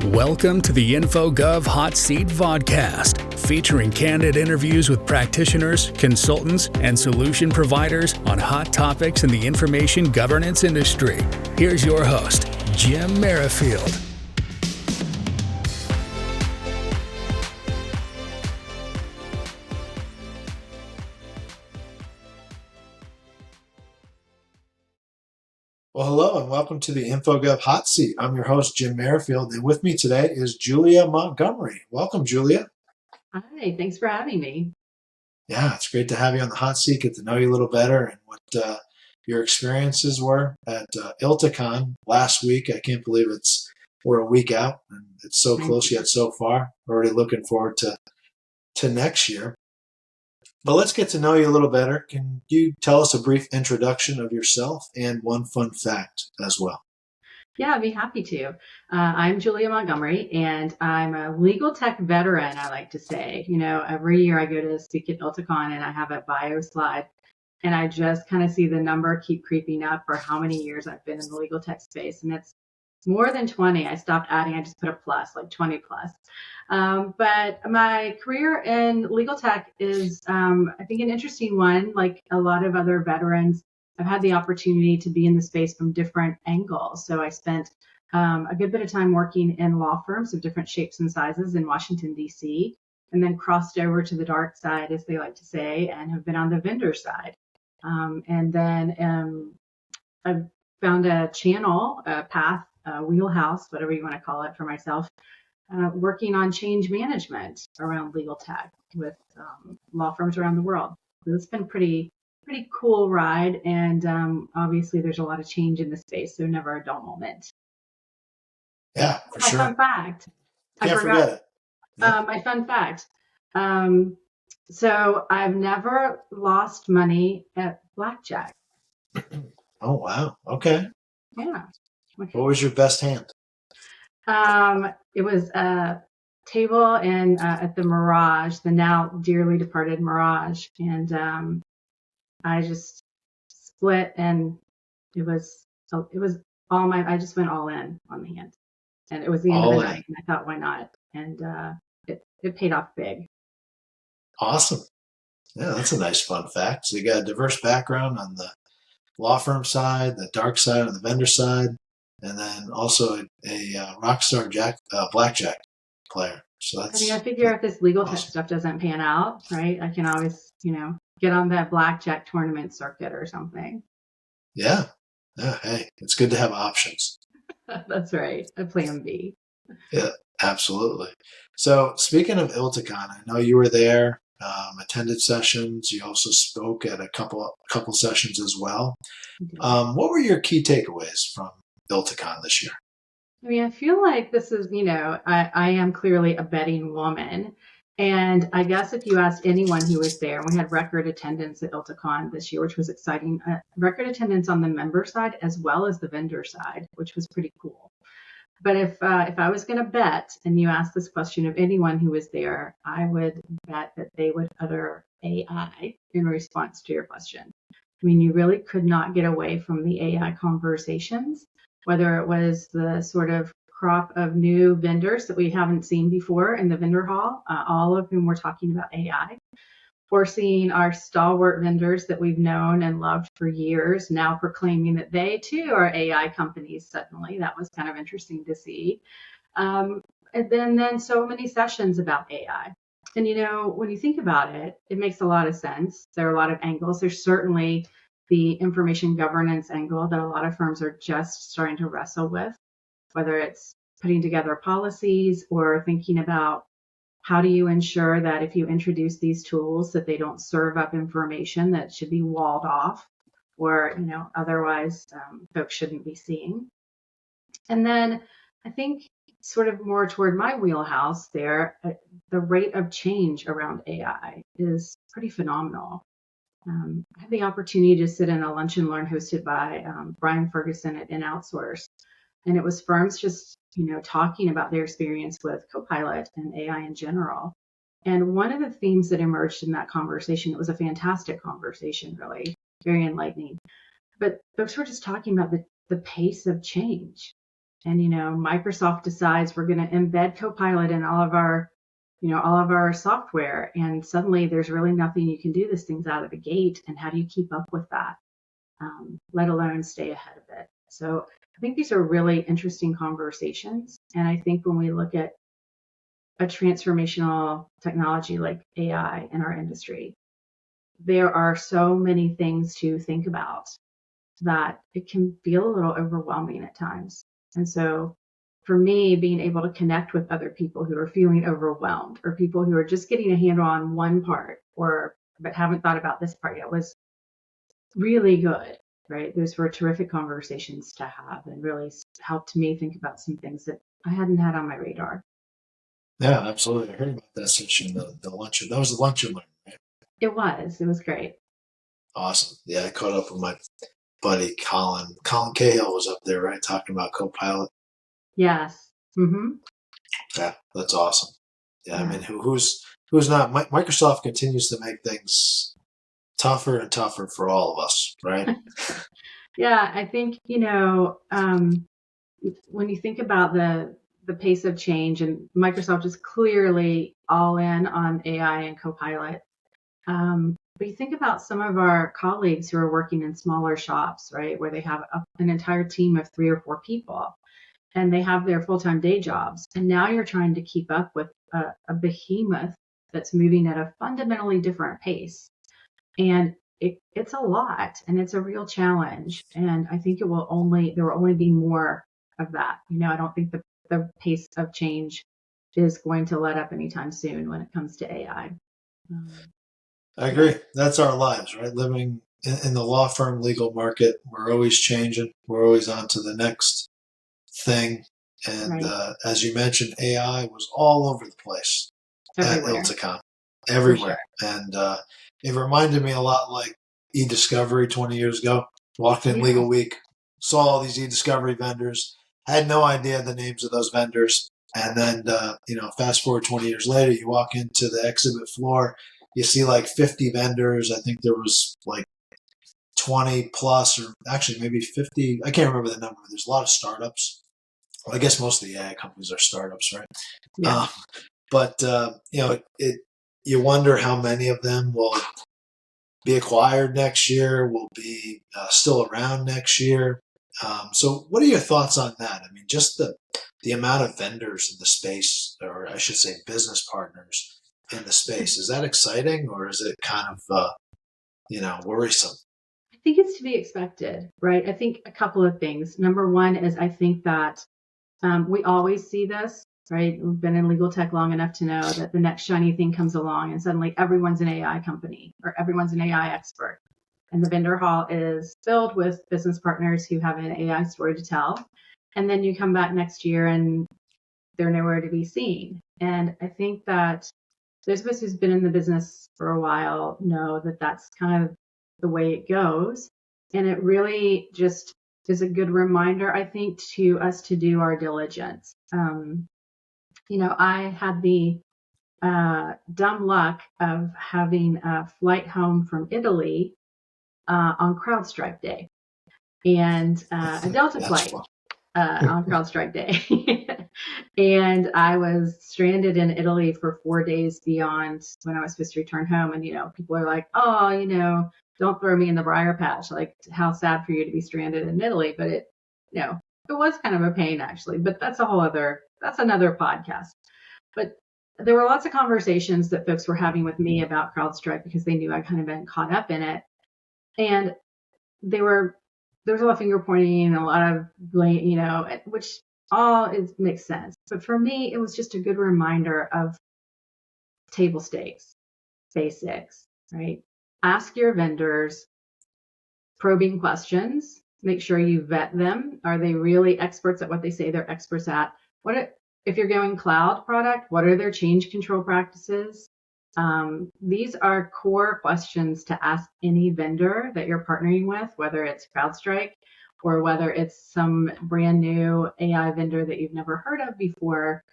Welcome to the InfoGov Hot Seat Vodcast, featuring candid interviews with practitioners, consultants, and solution providers on hot topics in the information governance industry. Here's your host, Jim Merrifield. Well, hello and welcome to the InfoGov Hot Seat. I'm your host, Jim Merrifield, and with me today is Julia Montgomery. Welcome, Julia. Hi, thanks for having me. Yeah, it's great to have you on the hot seat, get to know you a little better and what your experiences were at ILTACon last week. I can't believe we're a week out and it's so close yet so far. Already looking forward to next year. But let's get to know you a little better. Can you tell us a brief introduction of yourself and one fun fact as well? Yeah, I'd be happy to. I'm Julia Montgomery, and I'm a legal tech veteran, I like to say. You know, every year I go to speak at ILTACon, and I have a bio slide, and I just kind of see the number keep creeping up for how many years I've been in the legal tech space, and it's more than 20. I stopped adding. I just put a plus, like 20 plus. But my career in legal tech is, I think, an interesting one. Like a lot of other veterans, I've had the opportunity to be in the space from different angles. So I spent a good bit of time working in law firms of different shapes and sizes in Washington, D.C., and then crossed over to the dark side, as they like to say, and have been on the vendor side. And then I've found a channel, a path, wheelhouse, whatever you want to call it, for myself, working on change management around legal tech with law firms around the world. So it's been pretty cool ride, and obviously there's a lot of change in the space, so never a dull moment. Yeah, for sure. My fun fact. Can't forget it. Yeah. My fun fact. So I've never lost money at blackjack. Oh, wow. Okay. Yeah. Okay. What was your best hand? It was a table in at the Mirage, the now dearly departed Mirage, and I just split, and it was all my. I just went all in on the hand, and it was the end of the night, and I thought, why not? And it paid off big. Awesome. Yeah, that's a nice fun fact. So you got a diverse background on the law firm side, the dark side, on the vendor side, and then also a rock star blackjack player. So that's. I figure if this legal tech stuff doesn't pan out, right, I can always, get on that blackjack tournament circuit or something. Yeah. Hey, it's good to have options. That's right. A plan B. Yeah, absolutely. So speaking of ILTACon, I know you were there, attended sessions. You also spoke at a couple sessions as well. What were your key takeaways from ILTACon this year? I mean, I feel like this is, I am clearly a betting woman. And I guess if you asked anyone who was there, we had record attendance at ILTACon this year, which was exciting. Record attendance on the member side as well as the vendor side, which was pretty cool. But if I was going to bet, and you asked this question of anyone who was there, I would bet that they would utter AI in response to your question. I mean, you really could not get away from the AI conversations, whether it was the sort of crop of new vendors that we haven't seen before in the vendor hall, all of whom were talking about AI, or seeing our stalwart vendors that we've known and loved for years now proclaiming that they too are AI companies suddenly. That was kind of interesting to see. And then so many sessions about AI. And, when you think about it, it makes a lot of sense. There are a lot of angles. There's certainly the information governance angle that a lot of firms are just starting to wrestle with, whether it's putting together policies or thinking about how do you ensure that if you introduce these tools that they don't serve up information that should be walled off or, otherwise folks shouldn't be seeing. And then I think sort of more toward my wheelhouse there, the rate of change around AI is pretty phenomenal. I had the opportunity to sit in a lunch and learn hosted by Brian Ferguson at InOutsource. And it was firms just, talking about their experience with Copilot and AI in general. And one of the themes that emerged in that conversation, it was a fantastic conversation, really, very enlightening. But folks were just talking about the pace of change. And, Microsoft decides we're going to embed Copilot in all of our software. And suddenly there's really nothing you can do. This thing's out of the gate. And how do you keep up with that? Let alone stay ahead of it. So I think these are really interesting conversations. And I think when we look at a transformational technology like AI in our industry, there are so many things to think about that it can feel a little overwhelming at times. And so for me, being able to connect with other people who are feeling overwhelmed or people who are just getting a handle on one part but haven't thought about this part yet was really good, right? Those were terrific conversations to have and really helped me think about some things that I hadn't had on my radar. Yeah, absolutely. I heard about that session, the lunch. That was the lunch and learn, right? It was great. Awesome. Yeah, I caught up with my buddy Colin. Colin Cahill was up there, right, talking about Copilot. Yes. Mm-hmm. Yeah, that's awesome. Yeah, I mean, who's not? Microsoft continues to make things tougher and tougher for all of us, right? Yeah, I think, when you think about the pace of change, and Microsoft is clearly all in on AI and Copilot. But you think about some of our colleagues who are working in smaller shops, right, where they have an entire team of 3 or 4 people, and they have their full-time day jobs. And now you're trying to keep up with a behemoth that's moving at a fundamentally different pace. And it's a lot, and it's a real challenge. And I think there will only be more of that. I don't think the pace of change is going to let up anytime soon when it comes to AI. I agree. That's our lives, right? Living in the law firm legal market, we're always changing. We're always on to the next thing. And right. As you mentioned, AI was all over the place Everywhere. at ILTACon, everywhere. Sure. And it reminded me a lot like e-discovery 20 years ago. Walked in Legal Week, saw all these e-discovery vendors, had no idea the names of those vendors. And then, fast forward 20 years later, you walk into the exhibit floor, you see like 50 vendors. I think there was like 20 plus, or actually maybe 50. I can't remember the number. There's a lot of startups. Well, I guess most of the AI companies are startups, right? Yeah. But you wonder how many of them will be acquired next year, will be still around next year. So what are your thoughts on that? I mean, just the amount of vendors in the space, or I should say business partners in the space, is that exciting, or is it kind of, worrisome? I think it's to be expected, right? I think a couple of things. Number one is I think that we always see this, right? We've been in legal tech long enough to know that the next shiny thing comes along and suddenly everyone's an AI company or everyone's an AI expert. And the vendor hall is filled with business partners who have an AI story to tell. And then you come back next year and they're nowhere to be seen. And I think that those of us who's been in the business for a while know that that's kind of the way it goes. And it really just is a good reminder, I think, to us to do our diligence. I had the dumb luck of having a flight home from Italy on CrowdStrike Day and a Delta flight on CrowdStrike Day. And I was stranded in Italy for 4 days beyond when I was supposed to return home. And, people are like, oh, don't throw me in the briar patch. Like, how sad for you to be stranded in Italy. But it was kind of a pain, actually. But that's another podcast. But there were lots of conversations that folks were having with me about CrowdStrike because they knew I'd kind of been caught up in it. And there was a lot of finger pointing and a lot of blame, which all makes sense. But for me, it was just a good reminder of table stakes, basics, right? Ask your vendors probing questions. Make sure you vet them. Are they really experts at what they say they're experts at? If you're going cloud product, what are their change control practices? These are core questions to ask any vendor that you're partnering with, whether it's CrowdStrike or whether it's some brand new AI vendor that you've never heard of before.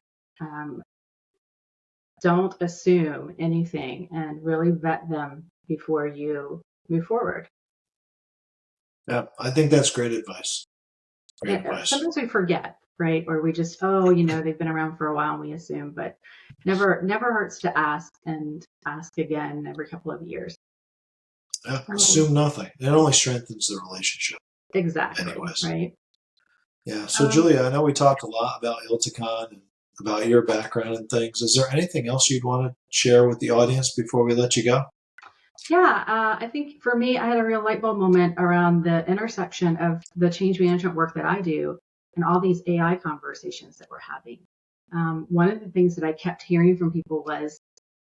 Don't assume anything and really vet them before you move forward. Yeah, I think that's great advice. Great advice. Sometimes we forget, right? Or we just, they've been around for a while and we assume, but never hurts to ask and ask again every couple of years. Yeah, assume nothing. It only strengthens the relationship. Exactly. Anyways. Right. Yeah. So, Julia, I know we talked a lot about ILTACon and about your background and things. Is there anything else you'd want to share with the audience before we let you go? Yeah, I think for me, I had a real light bulb moment around the intersection of the change management work that I do and all these AI conversations that we're having. One of the things that I kept hearing from people was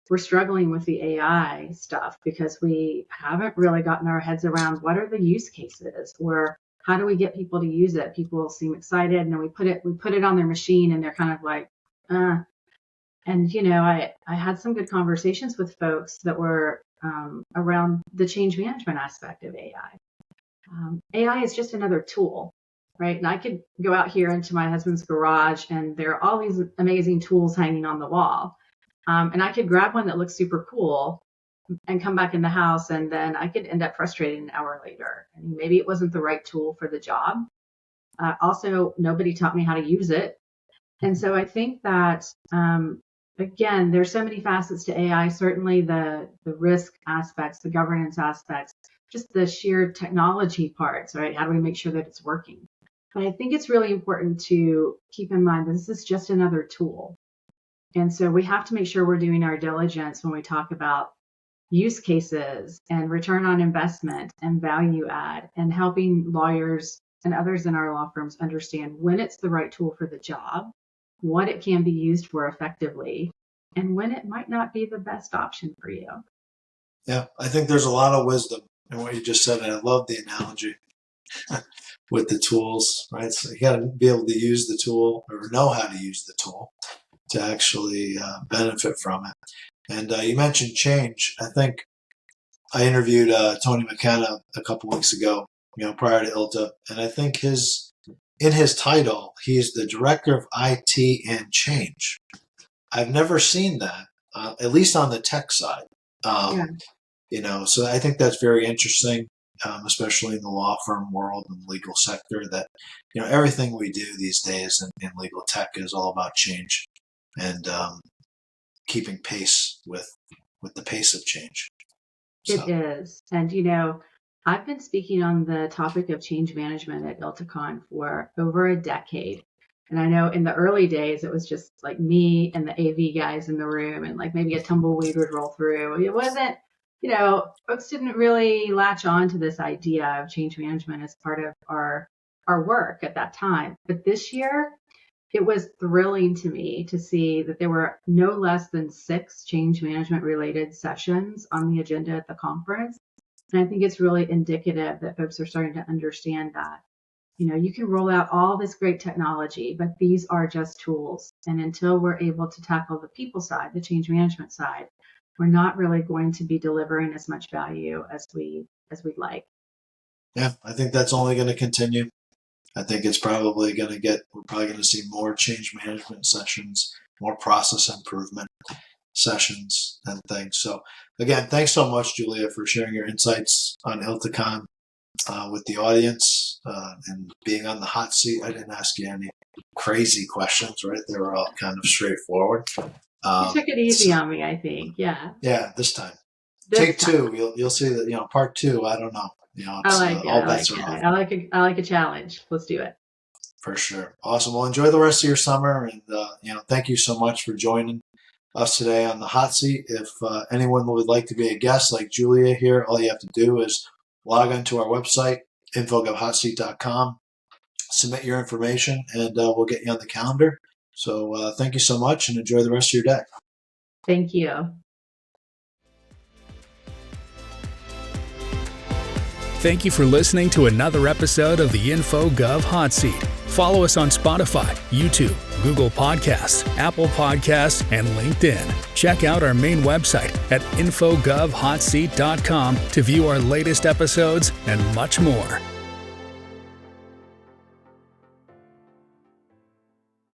we're struggling with the AI stuff because we haven't really gotten our heads around what are the use cases or how do we get people to use it? People seem excited and then we put it on their machine and they're kind of like, And, I had some good conversations with folks that were around the change management aspect of AI. AI is just another tool, right? And I could go out here into my husband's garage and there are all these amazing tools hanging on the wall. And I could grab one that looks super cool and come back in the house and then I could end up frustrated an hour later. And maybe it wasn't the right tool for the job. Also, nobody taught me how to use it. And so I think that, again, there's so many facets to AI, certainly the risk aspects, the governance aspects, just the sheer technology parts, right? How do we make sure that it's working? But I think it's really important to keep in mind that this is just another tool. And so we have to make sure we're doing our diligence when we talk about use cases and return on investment and value add and helping lawyers and others in our law firms understand when it's the right tool for the job, what it can be used for effectively, and when it might not be the best option for you. Yeah, I think there's a lot of wisdom in what you just said, and I love the analogy with the tools, right? So you got to be able to use the tool or know how to use the tool to actually benefit from it. And you mentioned change. I think I interviewed Tony McKenna a couple weeks ago, prior to ILTA, and I think in his title, he's the director of IT and change. I've never seen that, at least on the tech side. So I think that's very interesting, especially in the law firm world and legal sector, that, everything we do these days in legal tech is all about change and keeping pace with the pace of change. So. It is. And, I've been speaking on the topic of change management at ILTACon for over a decade. And I know in the early days, it was just like me and the AV guys in the room and like maybe a tumbleweed would roll through. It wasn't, folks didn't really latch on to this idea of change management as part of our work at that time. But this year, it was thrilling to me to see that there were no less than 6 change management related sessions on the agenda at the conference. And I think it's really indicative that folks are starting to understand that, you can roll out all this great technology, but these are just tools. And until we're able to tackle the people side, the change management side, we're not really going to be delivering as much value as we'd like. Yeah, I think that's only going to continue. I think we're probably going to see more change management sessions, more process improvement sessions and things. So again, thanks so much, Julia, for sharing your insights on ILTACon with the audience and being on the hot seat. I didn't ask you any crazy questions, right? They were all kind of straightforward. You took it easy on me, I think. Yeah. Yeah, this time. Take 2. You'll see that, part 2, I don't know. I like it. All bets are off. I like a challenge. Let's do it. For sure. Awesome. Well, enjoy the rest of your summer. And, thank you so much for joining us today on the hot seat. If anyone would like to be a guest like Julia here, all you have to do is log onto our website, infogovhotseat.com, submit your information, and we'll get you on the calendar. So thank you so much and enjoy the rest of your day. Thank you. Thank you for listening to another episode of the InfoGov Hot Seat. Follow us on Spotify, YouTube, Google Podcasts, Apple Podcasts, and LinkedIn. Check out our main website at infogovhotseat.com to view our latest episodes and much more.